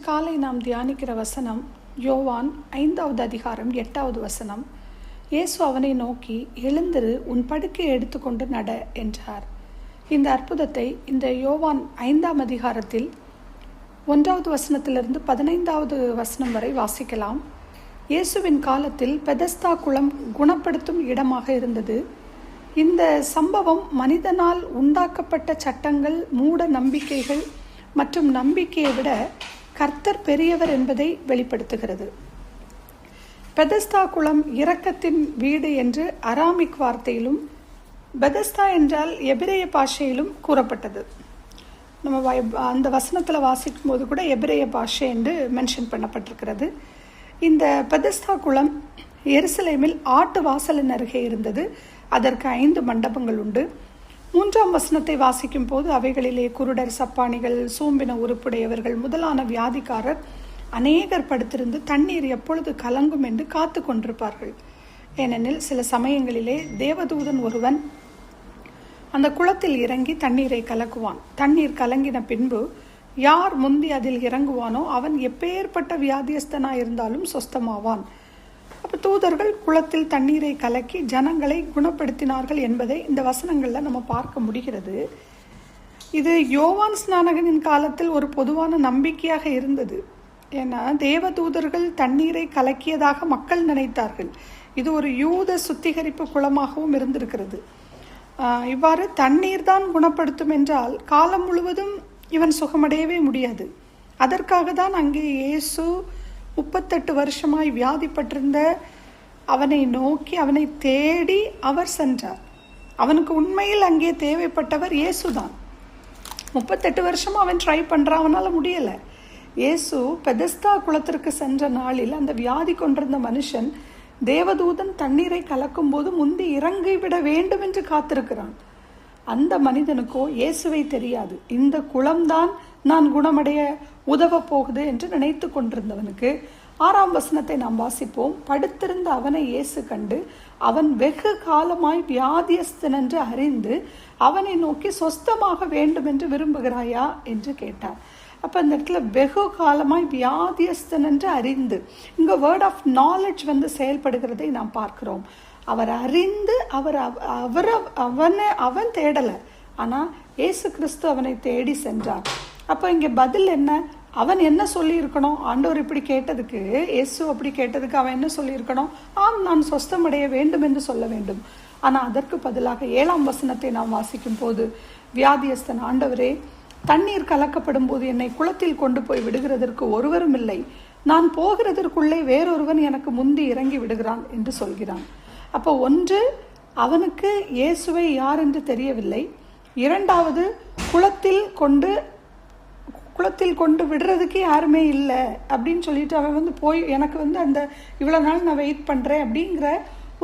காலை நாம் தியானிக்கிற வசனம் யோவான் 5வது அதிகாரம் 8வது வசனம். இயேசு அவனை நோக்கி, எழுந்திரு, உன் படுக்கையை எடுத்துக்கொண்டு நட என்றார். இந்த அற்புதத்தை இந்த யோவான் 5ஆம் அதிகாரத்தில் 1வது வசனத்திலிருந்து 15வது வசனம் வரை வாசிக்கலாம். இயேசுவின் காலத்தில் பெதஸ்தா குளம் குணப்படுத்தும் இடமாக இருந்தது. இந்த சம்பவம் மனிதனால் உண்டாக்கப்பட்ட சட்டங்கள், மூட நம்பிக்கைகள் மற்றும் நம்பிக்கையை விட கர்த்தர் பெரியவர் என்பதை வெளிப்படுத்துகிறது. பெதஸ்தா குளம் இரக்கத்தின் வீடு என்று அராமிக் வார்த்தையிலும், பெதஸ்தா என்றால் எபிரேய பாஷையிலும் கூறப்பட்டது. நம்ம அந்த வசனத்தில் வாசிக்கும் போது கூட எபிரேய பாஷை என்று மென்ஷன் பண்ணப்பட்டிருக்கிறது. இந்த பெதஸ்தா குளம் எருசலேமில் ஆட்டு வாசலின் அருகே இருந்தது. அதற்கு 5 மண்டபங்கள் உண்டு. 3ஆம் வசனத்தை வாசிக்கும் போது அவைகளிலே குருடர், சப்பானிகள், சூம்பின உறுப்புடையவர்கள் முதலான வியாதிக்காரர் அநேகர் படுத்திருந்து தண்ணீர் எப்பொழுது கலங்கும் என்று காத்து கொண்டிருப்பார்கள். ஏனெனில் சில சமயங்களிலே தேவதூதன் ஒருவன் அந்த குளத்தில் இறங்கி தண்ணீரை கலக்குவான். தண்ணீர் கலங்கின பின்பு யார் முந்தி அதில் இறங்குவானோ அவன் எப்பேற்பட்ட வியாதியஸ்தனாயிருந்தாலும் சொஸ்தமாவான். அப்போ தூதர்கள் குளத்தில் தண்ணீரை கலக்கி ஜனங்களை குணப்படுத்தினார்கள் என்பதை இந்த வசனங்களில் நம்ம பார்க்க முடிகிறது. இது யோவான் ஸ்நானகனின் காலத்தில் ஒரு பொதுவான நம்பிக்கையாக இருந்தது. ஏன்னா தேவதூதர்கள் தண்ணீரை கலக்கியதாக மக்கள் நினைத்தார்கள். இது ஒரு யூத சுத்திகரிப்பு குளமாகவும் இருந்திருக்கிறது. இவ்வாறு தண்ணீர் தான் குணப்படுத்தும் என்றால் காலம் முழுவதும் இவன் சுகமடையவே முடியாது. அதற்காக தான் அங்கே இயேசு 38 வருஷமாய் வியாதிப்பட்டிருந்த அவனை நோக்கி, அவனை தேடி அவர் சென்றார். அவனுக்கு உண்மையில் அங்கே தேவைப்பட்டவர் இயேசுதான். 38 வருஷமா அவன் ட்ரை பண்ணுறான், அவனால் முடியலை. இயேசு பெதஸ்தா குளத்திற்கு சென்ற நாளில் அந்த வியாதி கொண்டிருந்த மனுஷன் தேவதூதன் தண்ணீரை கலக்கும் போது முந்தி இறங்கிவிட வேண்டும் என்று காத்திருக்கிறான். அந்த மனிதனுக்கோ இயேசுவை தெரியாது. இந்த குளம்தான் நான் குணமடைய உதவ போகுது என்று நினைத்து கொண்டிருந்தவனுக்கு 6ஆம் வசனத்தை நாம் வாசிப்போம். படுத்திருந்த அவனை இயேசு கண்டு அவன் வெகு காலமாய் வியாதியஸ்தன் என்று அறிந்து அவனை நோக்கி, சொஸ்தமாக வேண்டும் என்று விரும்புகிறாயா என்று கேட்டார். அப்போ இந்த இடத்துல வெகு காலமாய் வியாதியஸ்தன் என்று அறிந்து, இங்கே வேர்ட் ஆஃப் நாலேஜ் செயல்படுகிறதை நாம் பார்க்கிறோம். அவர் அறிந்து அவன் தேடலை, ஆனால் இயேசு கிறிஸ்து அவனை தேடி சென்றார். அப்போ இங்கே பதில் என்ன? அவன் என்ன சொல்லியிருக்கணும்? ஆண்டவர் இப்படி கேட்டதுக்கு, இயேசு அப்படி கேட்டதுக்கு அவன் என்ன சொல்லியிருக்கணும்? ஆம், நான் சொஸ்தமடைய வேண்டும் என்று சொல்ல வேண்டும். ஆனால் அதற்கு பதிலாக 7ஆம் வசனத்தை நாம் வாசிக்கும் போது, வியாதியஸ்தன், ஆண்டவரே, தண்ணீர் கலக்கப்படும் போது என்னை குளத்தில் கொண்டு போய் விடுகிறதற்கு ஒருவரும் இல்லை. நான் போகிறதற்குள்ளே வேறொருவன் எனக்கு முந்தி இறங்கி விடுகிறான் என்று சொல்கிறான். அப்போ ஒன்று, அவனுக்கு இயேசுவை யார் என்று தெரியவில்லை. இரண்டாவது, குளத்தில் கொண்டு விடுறதுக்கு யாருமே இல்லை அப்படின்னு சொல்லிட்டு அவன் போய் எனக்கு அந்த இவ்வளோ நாள் நான் வெயிட் பண்ணுறேன் அப்படிங்கிற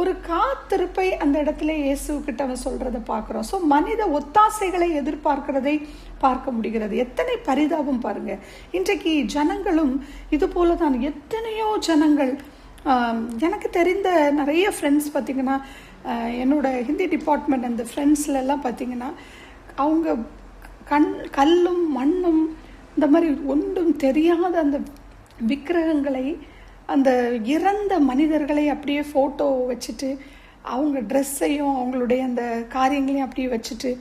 ஒரு காத்திருப்பை அந்த இடத்துல இயேசுக்கிட்ட அவன் சொல்கிறத பார்க்குறோம். ஸோ மனித ஒத்தாசைகளை எதிர்பார்க்கிறதை பார்க்க முடிகிறது. எத்தனை பரிதாபம் பாருங்க. இன்றைக்கு ஜனங்களும் இது போல தான். எத்தனையோ ஜனங்கள், எனக்கு தெரிந்த நிறைய ஃப்ரெண்ட்ஸ் பார்த்திங்கன்னா, என்னோட ஹிந்தி டிபார்ட்மெண்ட் அந்த ஃப்ரெண்ட்ஸ்லாம் பார்த்திங்கன்னா, அவங்க கல்லும் மண்ணும் இந்த மாதிரி ஒன்றும் தெரியாத அந்த விக்கிரகங்களை, அந்த இறந்த மனிதர்களை அப்படியே ஃபோட்டோ வச்சுட்டு, அவங்க ட்ரெஸ்ஸையும் அவங்களுடைய அந்த காரியங்களையும் அப்படியே வச்சுட்டு,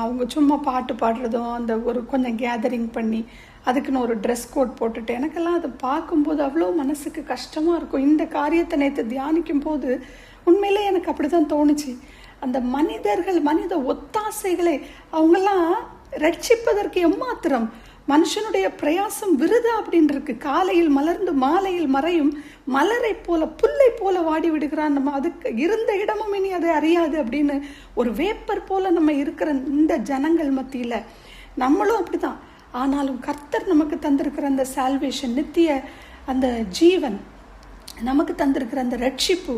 அவங்க சும்மா பாட்டு பாடுறதும், அந்த ஒரு கொஞ்சம் கேதரிங் பண்ணி அதுக்குன்னு ஒரு ட்ரெஸ் கோட் போட்டுட்டு, எனக்கெல்லாம் அதை பார்க்கும்போது அவ்வளோ மனசுக்கு கஷ்டமாக இருக்கும். இந்த காரியத்தை நேற்று தியானிக்கும் போது உண்மையிலே எனக்கு அப்படி தான் தோணுச்சு. அந்த மனித ஒத்தாசைகளை அவங்கெல்லாம் ரட்சிப்பதற்கு எம்மாத்திரம் மனுஷனுடைய பிரயாசம் விருதா அப்படின்னு இருக்கு. காலையில் மலர்ந்து மாலையில் மறையும் மலரை போல, புல்லை போல வாடி விடுகிறான். நம்ம அதுக்கு இருந்த இடமும் இனி அதை அறியாது அப்படின்னு ஒரு வேப்பர் போல நம்ம இருக்கிற இந்த ஜனங்கள் மத்தியில் நம்மளும் அப்படிதான். ஆனாலும் கர்த்தர் நமக்கு தந்திருக்கிற அந்த சால்வேஷன், நித்திய அந்த ஜீவன், நமக்கு தந்திருக்கிற அந்த ரட்சிப்பு,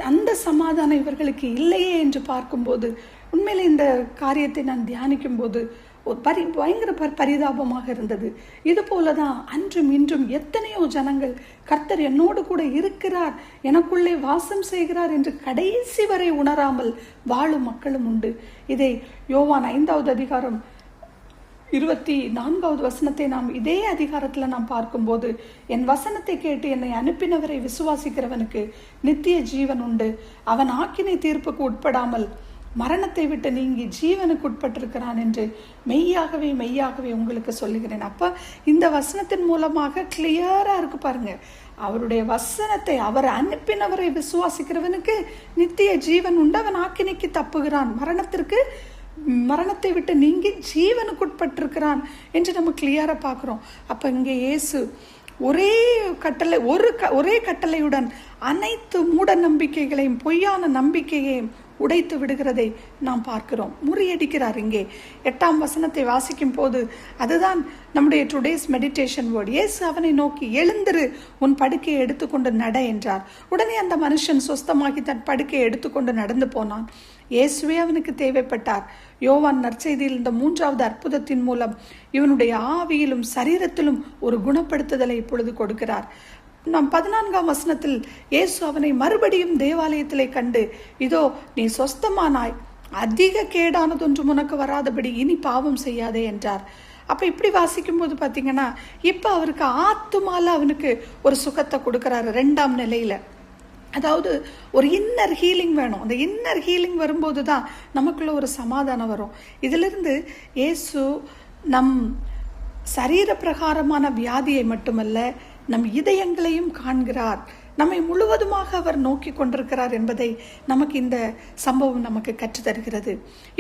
அந்த சமாதானம் இவர்களுக்கு இல்லையே என்று பார்க்கும்போது, உண்மையில இந்த காரியத்தை நான் தியானிக்கும் போது ஒரு பயங்கர பரிதாபமாக இருந்தது. இது போலதான் அன்றும் இன்றும் எத்தனையோ ஜனங்கள் கர்த்தர் என்னோடு கூட இருக்கிறார், எனக்குள்ளே வாசம் செய்கிறார் என்று கடைசி வரை உணராமல் வாழும் மக்களும் உண்டு. இதை யோவான் 5வது அதிகாரம் 24வது வசனத்தை நாம் இதே அதிகாரத்தில் நாம் பார்க்கும்போது, என் வசனத்தை கேட்டு என்னை அனுப்பினவரை விசுவாசிக்கிறவனுக்கு நித்திய ஜீவன் உண்டு, அவன் ஆக்கினை தீர்ப்புக்கு உட்படாமல் மரணத்தை விட்டு நீங்கி ஜீவனுக்கு உட்பட்டிருக்கிறான் என்று மெய்யாகவே மெய்யாகவே உங்களுக்கு சொல்லுகிறேன். அப்ப இந்த வசனத்தின் மூலமாக கிளியரா இருக்கு பாருங்க. அவருடைய வசனத்தை, அவர் அனுப்பினவரை விசுவாசிக்கிறவனுக்கு நித்திய ஜீவன் உண்டு, அவன் ஆக்கினைக்கு தப்புகிறான், மரணத்தை விட்டு நீங்கி ஜீவனுக்கு உட்பட்டிருக்கிறான் என்று நம்ம கிளியரா பார்க்கிறோம். அப்ப இங்கே இயேசு ஒரே கட்டளையுடன் அனைத்து மூட நம்பிக்கைகளையும் பொய்யான நம்பிக்கையையும் உடைத்து விடுகிறதை நாம் பார்க்கிறோம். முறியடிக்கிறார். இங்கே 8ஆம் வசனத்தை வாசிக்கும் போது அதுதான் நம்முடைய டுடேஸ் மெடிடேஷன் வேர்ட். இயேசு அவனை நோக்கி, எழுந்திரு, உன் படுக்கையை எடுத்துக்கொண்டு நட என்றார். உடனே அந்த மனுஷன் சொஸ்தமாகி தன் படுக்கையை எடுத்துக்கொண்டு நடந்து போனான். இயேசுவே அவனுக்கு தேவைப்பட்டார். யோவான் நற்செய்தியில் இந்த 3வது அற்புதத்தின் மூலம் இவனுடைய ஆவியிலும் சரீரத்திலும் ஒரு குணப்படுத்துதலை இப்பொழுது கொடுக்கிறார். நாம் 14ஆம் வசனத்தில் இயேசு அவனை மறுபடியும் தேவாலயத்திலே கண்டு, இதோ நீ சொஸ்தமானாய், அதிக கேடானதொன்றும் உனக்கு வராதபடி இனி பாவம் செய்யாதே என்றார். அப்ப இப்படி வாசிக்கும் போது பாத்தீங்கன்னா, இப்ப அவருக்கு ஆத்துமால அவனுக்கு ஒரு சுகத்தை கொடுக்கிறாரு 2ஆம் நிலையில. அதாவது ஒரு இன்னர் ஹீலிங் வேணும். அந்த இன்னர் ஹீலிங் வரும்போது தான் நமக்குள்ள ஒரு சமாதானம் வரும். இதிலிருந்து இயேசு நம் சரீர பிரகாரமான வியாதியை மட்டுமல்ல, நம் இதயங்களையும் காண்கிறார். நம்மை முழுவதுமாக அவர் நோக்கி கொண்டிருக்கிறார் என்பதை நமக்கு இந்த சம்பவம் நமக்கு கற்றுத்தருகிறது.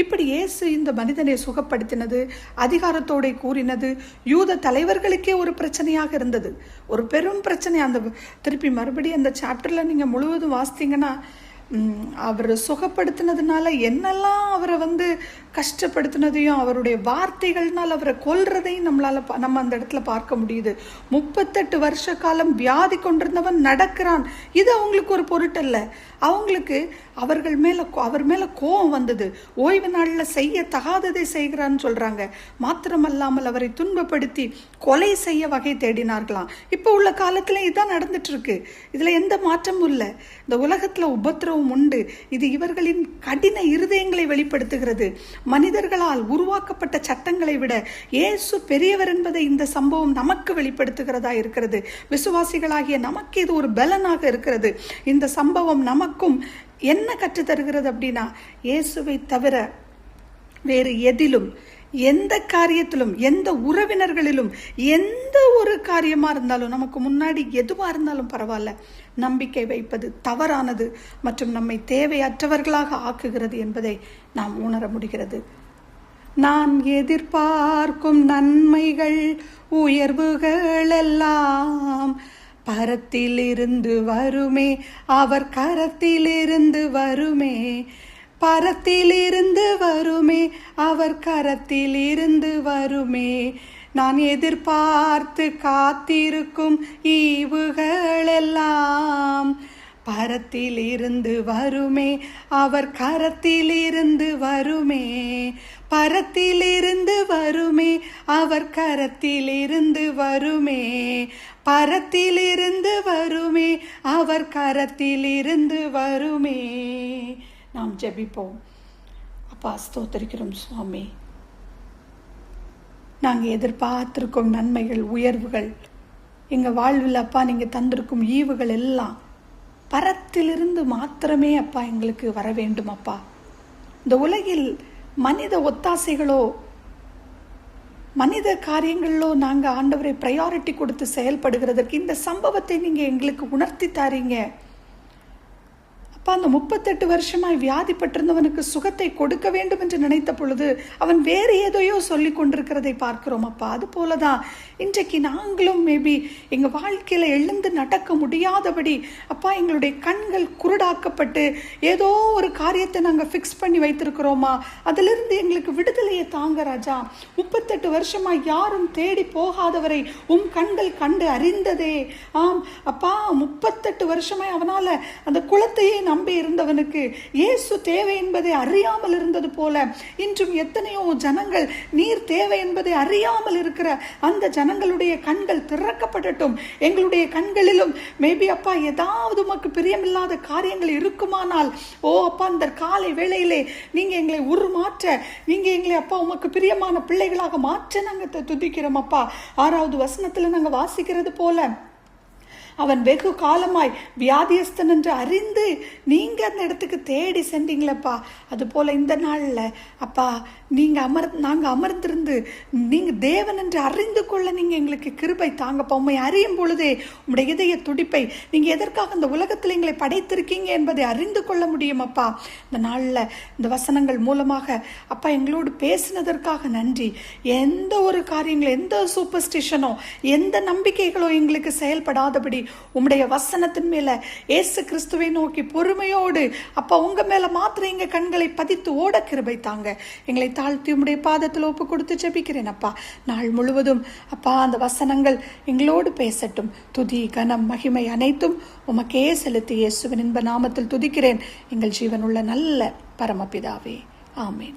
இப்படி இயேசு இந்த மனிதனை சுகப்படுத்தினது, அதிகாரத்தோட கூறினது யூத தலைவர்களுக்கே ஒரு பிரச்சனையாக இருந்தது, ஒரு பெரும் பிரச்சனை. அந்த திருப்பி மறுபடியும் அந்த சாப்டர்ல நீங்க முழுவதும் வாசித்தீங்கன்னா, அவர் சுகப்படுத்தினதுனால என்னெல்லாம் அவரை கஷ்டப்படுத்தினதையும், அவருடைய வார்த்தைகள்னால் அவரை கொல்றதையும் நம்ம அந்த இடத்துல பார்க்க முடியுது. 38 வருஷ காலம் வியாதி கொண்டிருந்தவன் நடக்கிறான். இது அவங்களுக்கு ஒரு பொருட்டல்ல. அவங்களுக்கு அவர் மேல கோபம் வந்தது. ஓய்வு நாளில் செய்ய தகாததை செய்கிறான்னு சொல்றாங்க. மாத்திரமல்லாமல் அவரை துன்பப்படுத்தி கொலை செய்ய வகை தேடினார்களாம். இப்போ உள்ள காலத்துல இதான் நடந்துட்டு இருக்கு. இதுல எந்த மாற்றமும் இல்லை. இந்த உலகத்துல உபத்திரவம் உண்டு. இது இவர்களின் கடின இருதயங்களை வெளிப்படுத்துகிறது. மனிதர்களால் உருவாக்கப்பட்ட சட்டங்களை விட இயேசு பெரியவர் என்பதை இந்த சம்பவம் நமக்கு வெளிப்படுத்துகிறதா இருக்கிறது. விசுவாசிகளாகிய நமக்கு இது ஒரு பலனாக இருக்கிறது. இந்த சம்பவம் நமக்கும் என்ன கற்றுத்தருகிறது அப்படின்னா, இயேசுவை தவிர வேறு எதிலும், எந்த காரியத்திலும், எந்த உறவினர்களிலும், எந்த ஒரு காரியமா இருந்தாலும், நமக்கு முன்னாடி எதுவா இருந்தாலும் பரவாயில்ல, நம்பிக்கை வைப்பது தவறானது மற்றும் நம்மை தேவையற்றவர்களாக ஆக்குகிறது என்பதை நாம் உணர முடிகிறது. நான் எதிர்பார்க்கும் நன்மைகள், உயர்வுகள் எல்லாம் பரத்திலிருந்து வருமே, அவர் கரத்திலிருந்து வருமே, பரத்திலிருந்து வருமே, அவர் கரத்திலிருந்து வருமே. நான் எதிர்பார்த்து காத்திருக்கும் ஈவுகள் எல்லாம் பரத்திலிருந்து வருமே, அவர் கரத்திலிருந்து வருமே, பரத்திலிருந்து வருமே, அவர் கரத்திலிருந்து வருமே, பரத்திலிருந்து வருமே, அவர் கரத்திலிருந்து வருமே. நாம் ஜெபிப்போம். அப்பா, ஸ்தோத்திரிக்கிறோம் சுவாமி. நாங்கள் எதிர்பார்த்திருக்கும் நன்மைகள், உயர்வுகள், எங்கள் வாழ்வில் அப்பா நீங்கள் தந்திருக்கும் ஈவுகள் எல்லாம் பரத்திலிருந்து மாத்திரமே அப்பா எங்களுக்கு வர வேண்டும். அப்பா, இந்த உலகில் மனித ஒத்தாசைகளோ மனித காரியங்களிலோ நாங்கள் ஆண்டவரை ப்ரையாரிட்டி கொடுத்து செயல்படுகிறதற்கு இந்த சம்பவத்தை நீங்கள் எங்களுக்கு உணர்த்தி தாரீங்க. அப்பா, அந்த 38 வருஷமாய் வியாதிப்பட்டிருந்தவனுக்கு சுகத்தை கொடுக்க வேண்டும் என்று நினைத்த பொழுது அவன் வேறு ஏதையோ சொல்லி கொண்டிருக்கிறதை பார்க்கிறோம். அப்பா, அது போலதான் இன்றைக்கு நாங்களும் மேபி எங்கள் வாழ்க்கையில் எழுந்து நடக்க முடியாதபடி அப்பா எங்களுடைய கண்கள் குருடாக்கப்பட்டு ஏதோ ஒரு காரியத்தை நாங்கள் ஃபிக்ஸ் பண்ணி வைத்திருக்கிறோமா, அதிலிருந்து எங்களுக்கு விடுதலையை தாங்க ராஜா. 38 வருஷமாய் யாரும் தேடி போகாதவரை கண்கள் கண்டு அறிந்ததே. ஆம் அப்பா, 38 வருஷமாய் அவனால அந்த குளத்தையே நம்பி இருந்தவனுக்கு இயேசு தேவை என்பதை அறியாமல் இருந்தது போல இன்றும் எத்தனையோ ஜனங்கள் நீர் தேவை என்பதை அறியாமல் இருக்கிற அந்த ஜனங்களுடைய கண்கள் திறக்கப்படட்டும். எங்களுடைய கண்களிலும் மேபி அப்பா ஏதாவது உமக்கு பிரியமில்லாத காரியங்கள் இருக்குமானால், ஓ அப்பா, இந்த காலை வேளையிலே நீங்க எங்களை உருமாற்ற, நீங்க எங்களை அப்பா உமக்கு பிரியமான பிள்ளைகளாக மாற்ற நாங்கள் துதிக்கிறோம் அப்பா. 6வது வசனத்துல நாங்க வாசிக்கிறது போல, அவன் வெகு காலமாய் வியாதியஸ்தன் என்று அறிந்து நீங்க அந்த இடத்துக்கு தேடி சென்றீங்களப்பா. அது போல இந்த நாள்ல அப்பா நாங்க அமர்ந்திருந்து நீங்க தேவன் என்று அறிந்து கொள்ள நீங்க எங்களுக்கு கிருபை தாங்கப்பா. உண்மை அறியும் பொழுதே உங்களுடைய இதய துடிப்பை, நீங்க எதற்காக இந்த உலகத்தில் எங்களை படைத்திருக்கீங்க என்பதை அறிந்து கொள்ள முடியும் அப்பா. இந்த நாள்ல இந்த வசனங்கள் மூலமாக அப்பா எங்களோடு பேசினதற்காக நன்றி. எந்த ஒரு காரியங்களும், எந்த சூப்பர்ஸ்டிஷனோ, எந்த நம்பிக்கைகளோ எங்களுக்கு செயல்படாதபடி உம்முடைய வசனத்தின் மேல இயேசு கிறிஸ்துவை நோக்கி பொறுமையோடு அப்பா உங்க மேல மாத்திரம் எங்க கண்களை பதித்து ஓட கிருபை தாங்க. எங்களை தாழ்த்தி உம்முடைய பாதத்தில் ஒப்பு கொடுத்து ஜெபிக்கிறேன் அப்பா. நாள் முழுவதும் அப்பா அந்த வசனங்கள் எங்களோடு பேசட்டும். துதி, கனம், மகிமை அனைத்தும் உமக்கே செலுத்தி இயேசுவின் இன்ப நாமத்தில் துதிக்கிறேன் எங்கள் ஜீவனுள்ள நல்ல பரமபிதாவே. ஆமேன்.